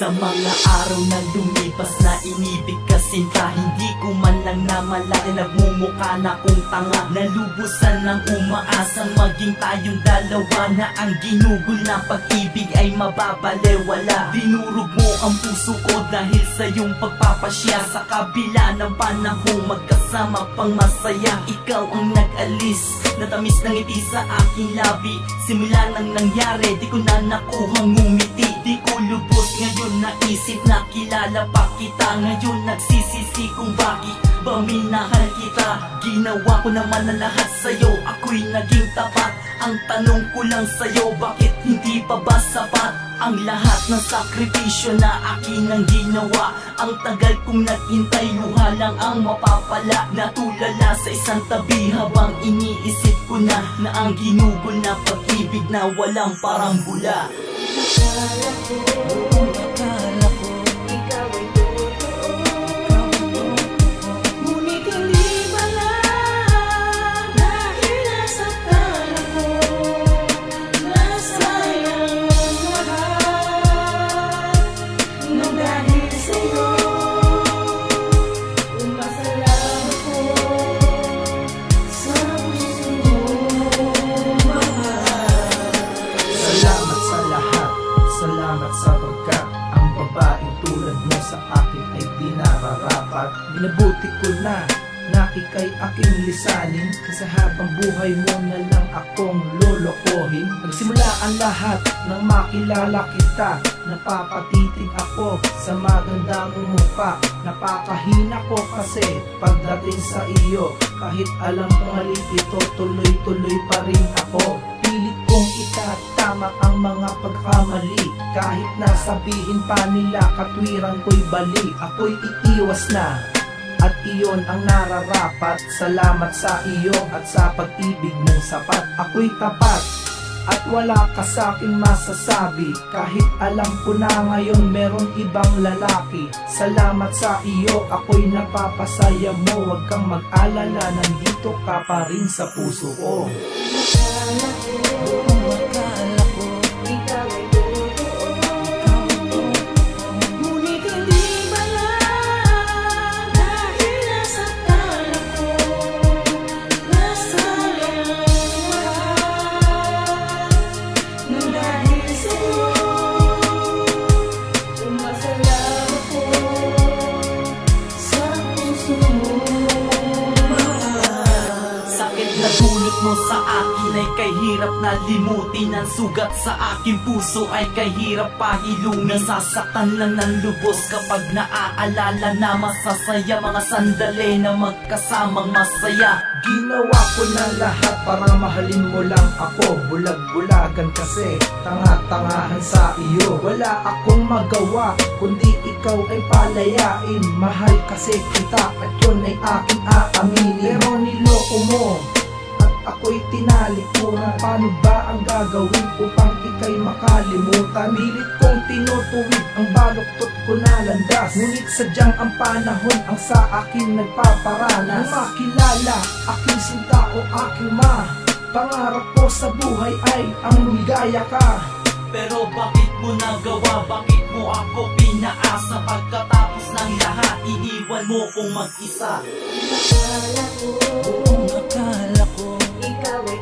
Sa mga araw na lumipas na inibig ka sinta, hindi ko man lang namalaki, nagmumukha na kong tanga. Nalubusan ng umaasang maging tayong dalawa, na ang ginugol na pag-ibig ay mababalewala. Dinurog mo ang puso ko dahil sa iyong pagpapasya, sa kabila ng panahong magkasama pang masaya. Ikaw ang nag-alis, natamis ng ngiti sa aking labi. Simula nang nangyari, di ko na nakuhang ngumiti. Di ko lubos ngayon naisip na kilala pa kita. Ngayon nagsisisi kung bakit ba minahal kita. Ginawa ko naman ang lahat sa'yo, ako'y naging tapat. Ang tanong ko lang sa'yo, bakit hindi pa ba sapat ang lahat ng sakripisyo na akin ang ginawa? Ang tagal kong naghintay, luha lang ang mapapala. Natulala sa isang tabi habang iniisip ko na ang ginugol na pag-ibig na walang parang bula. Akala ko, ikaw ay totoo, ngunit hindi pala. Dahil nasaktan ako, nasayang ang lahat. Nung dahil sa'yo, umasalamat ko sa puso mo. Salamat sa lahat, salamat sapagkat ang babaeng tulad mo sa akin ay di nararapat. Minabuti ko na ika'y aking lisanin, kasi habang buhay mo na lang akong lolokohin. Nagsimula ang lahat nang makilala kita. Napapatitig ako sa maganda mong mukha. Napakahina ko kasi pagdating sa iyo, kahit alam ko mali ito, tuloy-tuloy pa rin ako. Pilit kong itatama ang mga pagkamali, kahit nasabihin pa nila katwiran ko'y bali. Ako'y iiwas na, at iyon ang nararapat. Salamat sa iyo at sa pag-ibig mong sapat. Ako'y tapat at wala ka sa'king masasabi, kahit alam ko na ngayon meron ibang lalaki. Salamat sa iyo, ako'y napapasaya mo. Huwag kang mag-alala, nandito ka pa rin sa puso ko. Akala ko, ikaw ay totoo, ngunit hindi pala. Dahil nasaktan ako, nasayang ang lahat. Nung dahil sa'yo, umasalamat ko sa puso mo. Sakit na dulot mo sa akin ay kahirap na limutin. Ang sugat sa aking puso ay kahirap pahilungin. Nasasaktan lang ng lubos kapag naaalala na masasaya mga sandali na magkasamang masaya. Ginawa ko na lahat para mahalin mo lang ako. Bulag-bulagan kasi, tanga-tangahan sa iyo. Wala akong magawa, kundi ikaw ay palayain. Mahal kasi kita at yun ay aking aaminin. Pero niloko mo at ako'y tinalikuran. Paano ba ang gagawin upang ika'y makalimutan? Pilit kong tinutuwid ang baluktot ko na landas, ngunit sadyang ang panahon ang sa akin nagpaparanas. Nung makilala aking sinta o aking ma, pangarap ko sa buhay ay ang lumigaya ka. Pero bakit mo nagawa? Bakit mo ako pinaasa? Pagkatapos ng lahat, iiwan mo kong mag-isa. Akala ko, ikaw ay